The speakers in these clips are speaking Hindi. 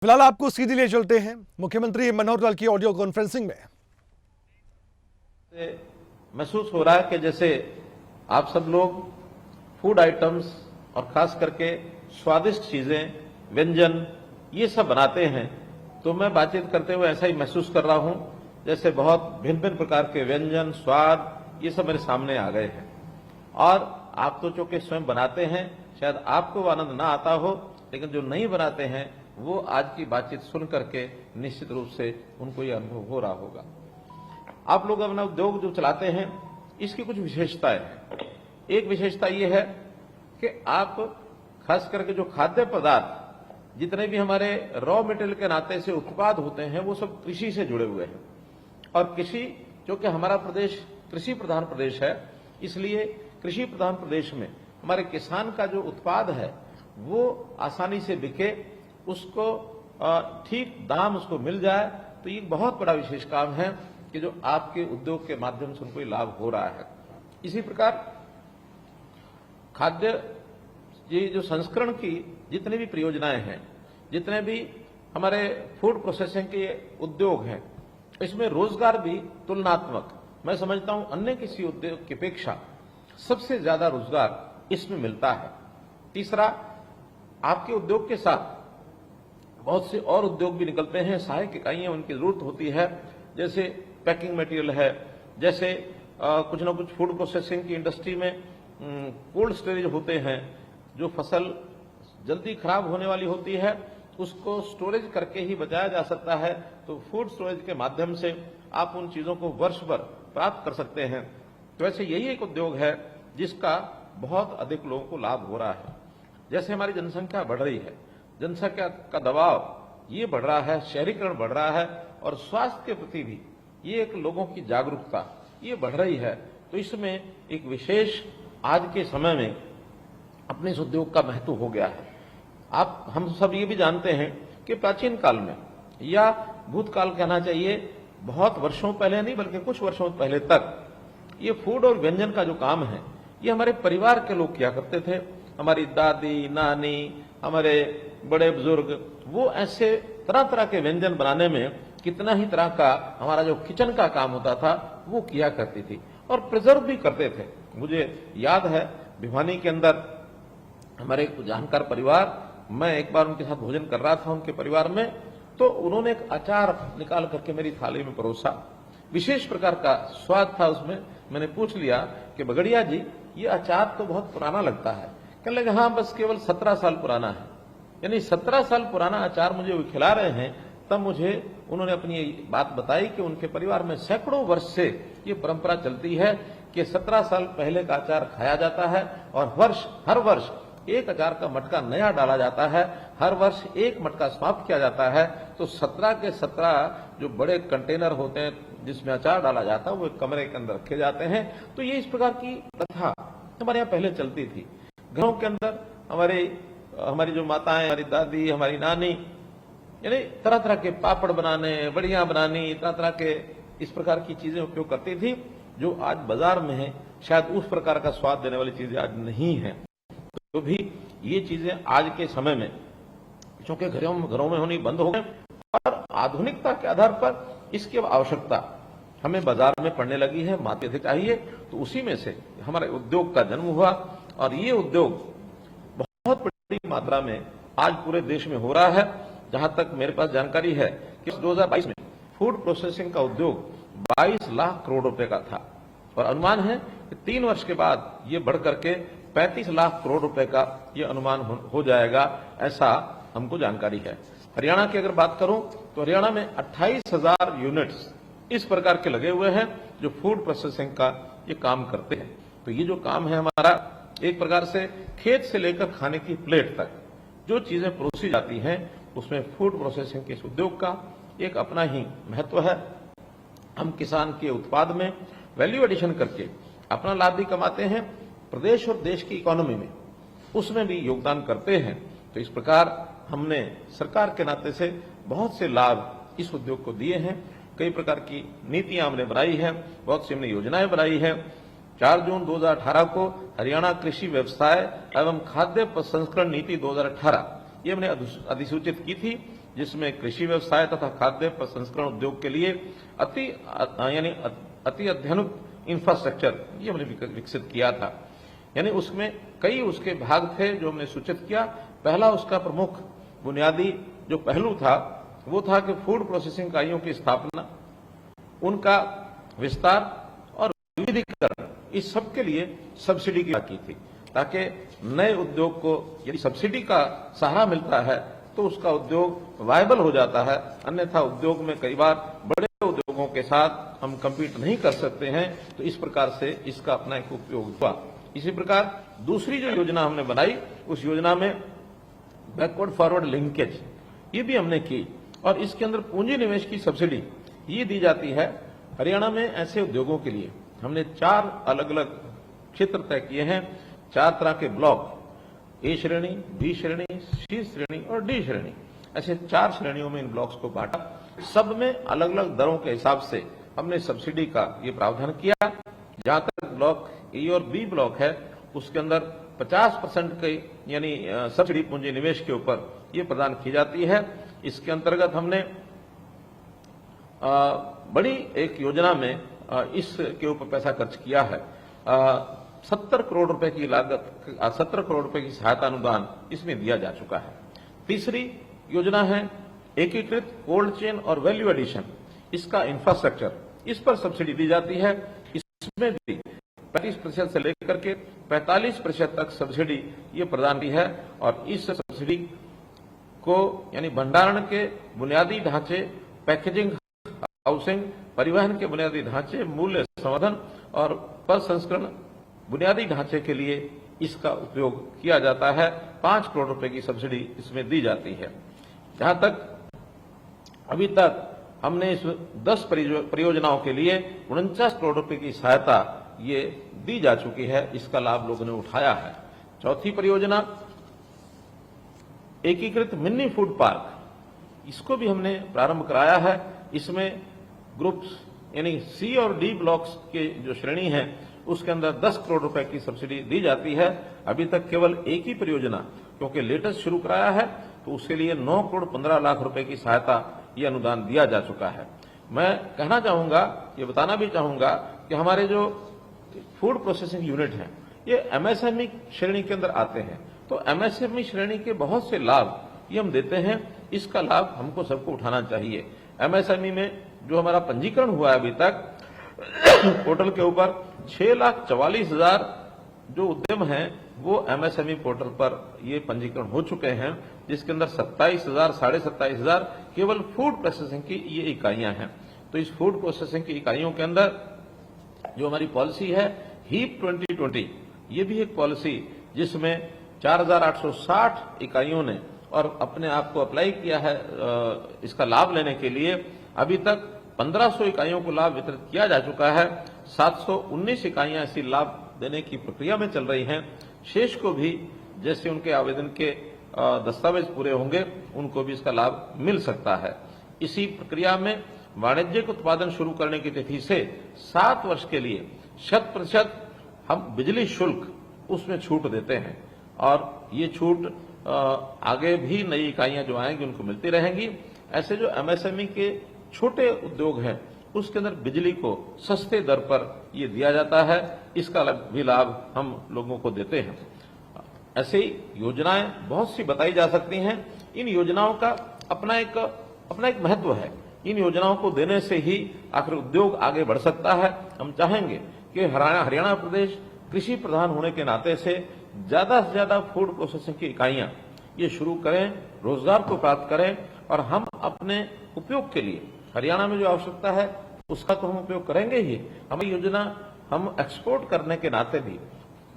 फिलहाल आपको सीधे ले चलते हैं मुख्यमंत्री मनोहर लाल की ऑडियो कॉन्फ्रेंसिंग में। महसूस हो रहा है कि जैसे आप सब लोग फूड आइटम्स और खास करके स्वादिष्ट चीजें, व्यंजन ये सब बनाते हैं, तो मैं बातचीत करते हुए ऐसा ही महसूस कर रहा हूं जैसे बहुत भिन्न भिन्न प्रकार के व्यंजन, स्वाद ये सब मेरे सामने आ गए हैं। और आप तो चूंकि स्वयं बनाते हैं, शायद आपको आनंद ना आता हो, लेकिन जो नहीं बनाते हैं वो आज की बातचीत सुन करके निश्चित रूप से उनको ये अनुभव हो रहा होगा। आप लोग अपना उद्योग जो चलाते हैं इसकी कुछ विशेषताएं हैं। एक विशेषता ये है कि आप खास करके जो खाद्य पदार्थ जितने भी हमारे रॉ मटेरियल के नाते से उत्पाद होते हैं वो सब कृषि से जुड़े हुए हैं। और कृषि, क्योंकि हमारा प्रदेश कृषि प्रधान प्रदेश है, इसलिए कृषि प्रधान प्रदेश में हमारे किसान का जो उत्पाद है वो आसानी से बिके, उसको ठीक दाम उसको मिल जाए, तो ये बहुत बड़ा विशेष काम है कि जो आपके उद्योग के माध्यम से उनको लाभ हो रहा है। इसी प्रकार खाद्य ये जो संस्करण की जितनी भी परियोजनाएं हैं, जितने भी हमारे फूड प्रोसेसिंग के उद्योग हैं, इसमें रोजगार भी तुलनात्मक मैं समझता हूं अन्य किसी उद्योग की अपेक्षा सबसे ज्यादा रोजगार इसमें मिलता है। तीसरा, आपके उद्योग के साथ बहुत से और उद्योग भी निकलते हैं, सहायक इकाइयां उनकी जरूरत होती है, जैसे पैकिंग मटेरियल है, जैसे कुछ ना कुछ फूड प्रोसेसिंग की इंडस्ट्री में कोल्ड स्टोरेज होते हैं, जो फसल जल्दी खराब होने वाली होती है उसको स्टोरेज करके ही बचाया जा सकता है। तो फूड स्टोरेज के माध्यम से आप उन चीजों को वर्ष भर प्राप्त कर सकते हैं। तो ऐसे यही एक उद्योग है जिसका बहुत अधिक लोगों को लाभ हो रहा है। जैसे हमारी जनसंख्या बढ़ रही है, जनसंख्या का दबाव ये बढ़ रहा है, शहरीकरण बढ़ रहा है, और स्वास्थ्य के प्रति भी ये एक लोगों की जागरूकता ये बढ़ रही है। तो इसमें एक विशेष आज के समय में अपने इस उद्योग का महत्व हो गया है। हम सब ये भी जानते हैं कि प्राचीन काल में, या भूतकाल कहना चाहिए, बहुत वर्षों पहले नहीं बल्कि कुछ वर्षों पहले तक ये फूड और व्यंजन का जो काम है ये हमारे परिवार के लोग किया करते थे। हमारी दादी, नानी, हमारे बड़े बुजुर्ग वो ऐसे तरह तरह के व्यंजन बनाने में कितना ही तरह का हमारा जो किचन का काम होता था वो किया करती थी, और प्रिजर्व भी करते थे। मुझे याद है भिवानी के अंदर हमारे एक जानकार परिवार, मैं एक बार उनके साथ भोजन कर रहा था उनके परिवार में, तो उन्होंने एक अचार निकाल करके मेरी थाली में परोसा। विशेष प्रकार का स्वाद था उसमें। मैंने पूछ लिया कि बगड़िया जी ये अचार तो बहुत पुराना लगता है। कहने लगे हाँ, बस केवल 17 साल पुराना है। यानी 17 साल पुराना अचार मुझे वो खिला रहे हैं। तब मुझे उन्होंने अपनी ये बात बताई कि उनके परिवार में सैकड़ों वर्ष से ये परंपरा चलती है कि 17 साल पहले का अचार खाया जाता है, और हर वर्ष एक अचार का मटका नया डाला जाता है, हर वर्ष एक मटका समाप्त किया जाता है। तो 17 के 17 जो बड़े कंटेनर होते हैं जिसमें अचार डाला जाता है वो एक कमरे के अंदर रखे जाते हैं। तो ये इस प्रकार की प्रथा हमारे यहाँ पहले चलती थी। घरों के अंदर हमारी जो माताएं, हमारी दादी, हमारी नानी, यानी तरह तरह के पापड़ बनाने, बड़ियां बनानी, तरह तरह के इस प्रकार की चीजें उपयोग करती थी, जो आज बाजार में है शायद उस प्रकार का स्वाद देने वाली चीजें आज नहीं है। तो भी ये चीजें आज के समय में चूंकि घरों में होनी बंद हो गए, और आधुनिकता के आधार पर इसकी आवश्यकता हमें बाजार में पड़ने लगी है, मात्रा चाहिए। तो उसी में से हमारे उद्योग का जन्म हुआ, और ये उद्योग बहुत बड़ी मात्रा में आज पूरे देश में हो रहा है। जहां तक मेरे पास जानकारी है कि 2022 में फूड प्रोसेसिंग का उद्योग 22 लाख करोड़ रुपए का था, और अनुमान है कि 3 वर्ष के बाद ये बढ़ करके 35 लाख करोड़ रुपए का ये अनुमान हो जाएगा, ऐसा हमको जानकारी है। हरियाणा की अगर बात करूं तो हरियाणा में 28,000 यूनिट्स इस प्रकार के लगे हुए हैं जो फूड प्रोसेसिंग का ये काम करते हैं। तो ये जो काम है हमारा, एक प्रकार से खेत से लेकर खाने की प्लेट तक जो चीजें परोसी जाती हैं उसमें फूड प्रोसेसिंग के इस उद्योग का एक अपना ही महत्व है। हम किसान के उत्पाद में वैल्यू एडिशन करके अपना लाभ भी कमाते हैं, प्रदेश और देश की इकोनॉमी में उसमें भी योगदान करते हैं। तो इस प्रकार हमने सरकार के नाते से बहुत से लाभ इस उद्योग को दिए हैं। कई प्रकार की नीतियां हमने बनाई है, बहुत सी हमने योजनाएं बनाई है। 4 जून 2018 को हरियाणा कृषि व्यवसाय एवं खाद्य प्रसंस्करण नीति 2018 ये हमने अधिसूचित की थी, जिसमें कृषि व्यवसाय तथा खाद्य प्रसंस्करण उद्योग के लिए अति अत्याधुनिक इंफ्रास्ट्रक्चर ये हमने विकसित किया था। यानी उसमें कई उसके भाग थे जो हमने सूचित किया। पहला उसका प्रमुख बुनियादी जो पहलू था वो था कि फूड प्रोसेसिंग इकाइयों की स्थापना, उनका विस्तार और विविधीकरण, इस सब के लिए सब्सिडी की बात की थी, ताकि नए उद्योग को यदि सब्सिडी का सहारा मिलता है तो उसका उद्योग वायबल हो जाता है। अन्यथा उद्योग में कई बार बड़े उद्योगों के साथ हम compete नहीं कर सकते हैं, तो इस प्रकार से इसका अपना एक उपयोग हुआ। इसी प्रकार दूसरी जो योजना हमने बनाई, उस योजना में बैकवर्ड फॉरवर्ड लिंकेज ये भी हमने की, और इसके अंदर पूंजी निवेश की सब्सिडी ये दी जाती है। हरियाणा में ऐसे उद्योगों के लिए हमने 4 अलग अलग क्षेत्र तय किए हैं, 4 तरह के ब्लॉक, ए श्रेणी, बी श्रेणी, सी श्रेणी और डी श्रेणी, ऐसे 4 श्रेणियों में इन ब्लॉक्स को बांटा। सब में अलग अलग दरों के हिसाब से हमने सब्सिडी का ये प्रावधान किया। जहां तक ब्लॉक ए और बी ब्लॉक है उसके अंदर 50% के यानी सब्सिडी पूंजी निवेश के ऊपर ये प्रदान की जाती है। इसके अंतर्गत हमने बड़ी एक योजना में इसके ऊपर पैसा खर्च किया है। 70 करोड़ रुपए की लागत, 70 करोड़ रुपए की सहायता अनुदान इसमें दिया जा चुका है। तीसरी योजना है एकीकृत कोल्ड चेन और वैल्यू एडिशन, इसका इंफ्रास्ट्रक्चर, इस पर सब्सिडी दी जाती है। इसमें भी 35% से लेकर के 45% तक सब्सिडी ये प्रदान की है, और इस सब्सिडी को यानी भंडारण के बुनियादी ढांचे, पैकेजिंग, हाउसिंग, परिवहन के बुनियादी ढांचे, मूल्य संवर्धन और प्रसंस्करण बुनियादी ढांचे के लिए इसका उपयोग किया जाता है। 5 करोड़ रुपए की सब्सिडी इसमें दी जाती है। जहां तक अभी तक हमने इस 10 परियोजनाओं के लिए 49 करोड़ रुपए की सहायता ये दी जा चुकी है, इसका लाभ लोगों ने उठाया है। चौथी परियोजना एकीकृत मिनी फूड पार्क, इसको भी हमने प्रारंभ कराया है। इसमें ग्रुप्स यानी सी और डी ब्लॉक्स के जो श्रेणी है उसके अंदर 10 करोड़ रुपए की सब्सिडी दी जाती है। अभी तक केवल एक ही परियोजना, क्योंकि लेटेस्ट शुरू कराया है, तो उसके लिए 9 करोड़ 15 लाख रुपए की सहायता ये अनुदान दिया जा चुका है। मैं कहना चाहूंगा, ये बताना भी चाहूंगा कि हमारे जो फूड प्रोसेसिंग यूनिट हैं ये एमएसएमई श्रेणी के अंदर आते हैं, तो एमएसएमई श्रेणी के बहुत से लाभ ये हम देते हैं। इसका लाभ हमको सबको उठाना चाहिए। एमएसएमई में जो हमारा पंजीकरण हुआ है अभी तक पोर्टल के ऊपर 6,44,000 जो उद्यम हैं वो एमएसएमई पोर्टल पर ये पंजीकरण हो चुके हैं, जिसके अंदर 27,000 साढ़े 27,000 केवल फूड प्रोसेसिंग की ये इकाइयां हैं। तो इस फूड प्रोसेसिंग की इकाइयों के अंदर जो हमारी पॉलिसी है हीप 2020, ये भी एक पॉलिसी जिसमें 4,860 इकाइयों ने और अपने आप को अप्लाई किया है इसका लाभ लेने के लिए। अभी तक 1500 इकाइयों को लाभ वितरित किया जा चुका है। 719 इकाइयां ऐसी लाभ देने की प्रक्रिया में चल रही हैं। शेष को भी जैसे उनके आवेदन के दस्तावेज पूरे होंगे उनको भी इसका लाभ मिल सकता है। इसी प्रक्रिया में वाणिज्यिक उत्पादन शुरू करने की तिथि से 7 वर्ष के लिए 100% हम बिजली शुल्क उसमें छूट देते हैं, और ये छूट आगे भी नई इकाइयां जो आएंगी उनको मिलती रहेंगी। ऐसे जो एमएसएमई के छोटे उद्योग हैं उसके अंदर बिजली को सस्ते दर पर ये दिया जाता है, इसका भी लाभ हम लोगों को देते हैं। ऐसे ही योजनाएं बहुत सी बताई जा सकती हैं। इन योजनाओं का अपना एक महत्व है। इन योजनाओं को देने से ही आखिर उद्योग आगे बढ़ सकता है। हम चाहेंगे कि हरियाणा प्रदेश कृषि प्रधान होने के नाते से ज्यादा फूड प्रोसेसिंग की इकाइयां ये शुरू करें, रोजगार को प्राप्त करें, और हम अपने उपयोग के लिए हरियाणा में जो आवश्यकता है उसका तो हम उपयोग करेंगे ही। हमें योजना हम एक्सपोर्ट करने के नाते भी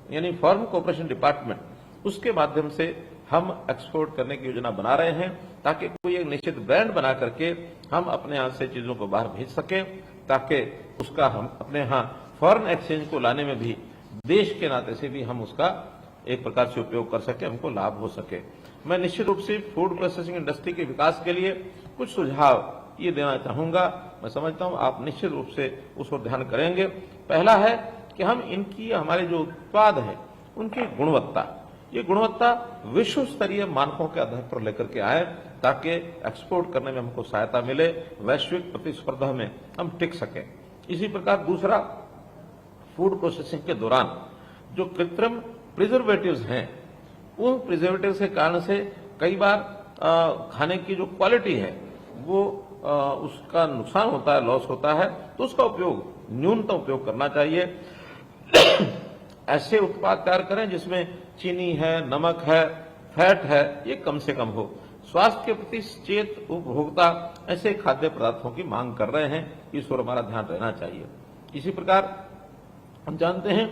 यानी फॉरेन कोऑपरेशन डिपार्टमेंट उसके माध्यम से हम एक्सपोर्ट करने की योजना बना रहे हैं, ताकि कोई एक निश्चित ब्रांड बना करके हम अपने यहाँ से चीजों को बाहर भेज सकें, ताकि उसका हम अपने यहाँ फॉरेन एक्सचेंज को लाने में भी देश के नाते से भी हम उसका एक प्रकार से उपयोग कर सके, हमको लाभ हो सके। मैं निश्चित रूप से फूड प्रोसेसिंग इंडस्ट्री के विकास के लिए कुछ सुझाव ये देना चाहूंगा। मैं समझता हूं आप निश्चित रूप से उस पर ध्यान करेंगे। पहला है कि हम हमारे जो उत्पाद हैं उनकी गुणवत्ता, ये गुणवत्ता विश्व स्तरीय मानकों के आधार पर लेकर के आए, ताकि एक्सपोर्ट करने में हमको सहायता मिले, वैश्विक प्रतिस्पर्धा में हम टिक सकें। इसी प्रकार दूसरा, फूड प्रोसेसिंग के दौरान जो कृत्रिम प्रिजर्वेटिव्स हैं, उन प्रिजर्वेटिव्स के कारण से कई बार खाने की जो क्वालिटी है वो उसका नुकसान होता है, लॉस होता है, तो उसका उपयोग न्यूनतम उपयोग करना चाहिए। ऐसे उत्पाद तैयार करें जिसमें चीनी है, नमक है, फैट है, ये कम से कम हो। स्वास्थ्य के प्रति सचेत उपभोक्ता ऐसे खाद्य पदार्थों की मांग कर रहे हैं, इस ओर हमारा ध्यान रहना चाहिए। इसी प्रकार हम जानते हैं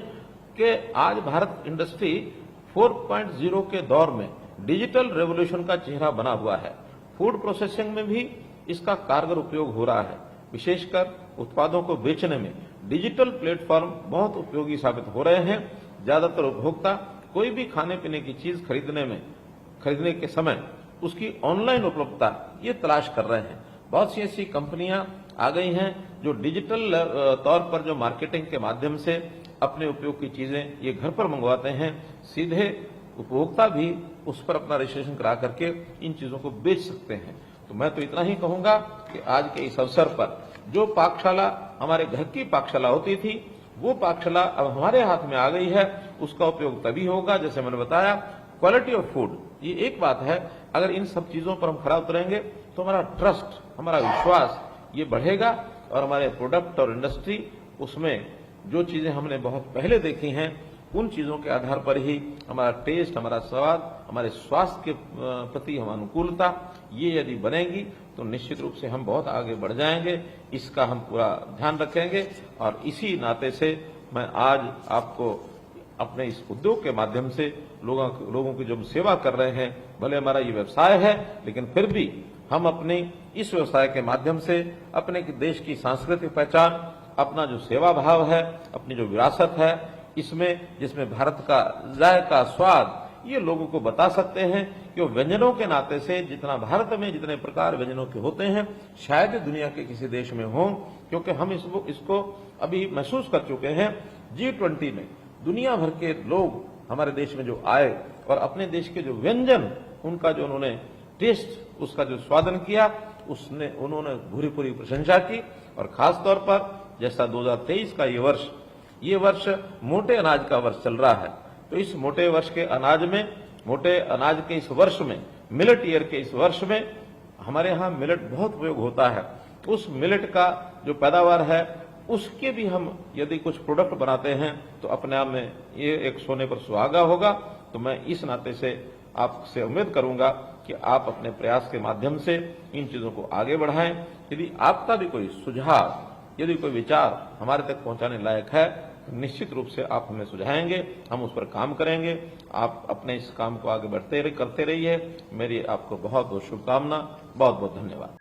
कि आज भारत इंडस्ट्री 4.0 के दौर में डिजिटल रेवोल्यूशन का चेहरा बना हुआ है। फूड प्रोसेसिंग में भी इसका कारगर उपयोग हो रहा है। विशेषकर उत्पादों को बेचने में डिजिटल प्लेटफॉर्म बहुत उपयोगी साबित हो रहे हैं। ज्यादातर उपभोक्ता कोई भी खाने पीने की चीज खरीदने के समय उसकी ऑनलाइन उपलब्धता ये तलाश कर रहे हैं। बहुत सी ऐसी कंपनियां आ गई हैं जो डिजिटल तौर पर जो मार्केटिंग के माध्यम से अपने उपयोग की चीजें ये घर पर मंगवाते हैं। सीधे उपभोक्ता भी उस पर अपना रजिस्ट्रेशन करा करके इन चीजों को बेच सकते हैं। तो मैं तो इतना ही कहूंगा कि आज के इस अवसर पर जो पाकशाला हमारे घर की पाकशाला होती थी, वो पाकशाला अब हमारे हाथ में आ गई है। उसका उपयोग तभी होगा, जैसे मैंने बताया, क्वालिटी ऑफ फूड, ये एक बात है। अगर इन सब चीजों पर हम खरा उतरेंगे तो हमारा ट्रस्ट, हमारा विश्वास ये बढ़ेगा और हमारे प्रोडक्ट और इंडस्ट्री, उसमें जो चीजें हमने बहुत पहले देखी हैं, उन चीजों के आधार पर ही हमारा टेस्ट, हमारा स्वाद, हमारे स्वास्थ्य के प्रति हम अनुकूलता, ये यदि बनेगी तो निश्चित रूप से हम बहुत आगे बढ़ जाएंगे। इसका हम पूरा ध्यान रखेंगे। और इसी नाते से मैं आज आपको अपने इस उद्योग के माध्यम से लोगों की जो हम सेवा कर रहे हैं, भले हमारा ये व्यवसाय है, लेकिन फिर भी हम अपने इस व्यवसाय के माध्यम से अपने देश की सांस्कृतिक पहचान, अपना जो सेवा भाव है, अपनी जो विरासत है, जिसमें भारत का जायका, स्वाद, ये लोगों को बता सकते हैं कि व्यंजनों के नाते से जितना भारत में जितने प्रकार व्यंजनों के होते हैं, शायद दुनिया के किसी देश में हों, क्योंकि हम इसको अभी महसूस कर चुके हैं। G20 में दुनिया भर के लोग हमारे देश में जो आए और अपने देश के जो व्यंजन, उनका जो उन्होंने टेस्ट, उसका जो स्वादन किया, उन्होंने पूरी प्रशंसा की। और खास तौर पर जैसा 2023 का ये वर्ष मोटे अनाज का वर्ष चल रहा है, तो इस मोटे अनाज के इस वर्ष में, मिलेट ईयर के इस वर्ष में हमारे यहाँ मिलेट बहुत उपयोग होता है। उस मिलेट का जो पैदावार है, उसके भी हम यदि कुछ प्रोडक्ट बनाते हैं तो अपने आप में ये एक सोने पर सुहागा होगा। तो मैं इस नाते से आपसे उम्मीद करूंगा कि आप अपने प्रयास के माध्यम से इन चीजों को आगे बढ़ाएं। यदि आपका भी कोई सुझाव, यदि कोई विचार हमारे तक पहुंचाने लायक है, तो निश्चित रूप से आप हमें सुझाएंगे, हम उस पर काम करेंगे। आप अपने इस काम को आगे करते रहिए। मेरी आपको बहुत बहुत शुभकामना, बहुत बहुत धन्यवाद।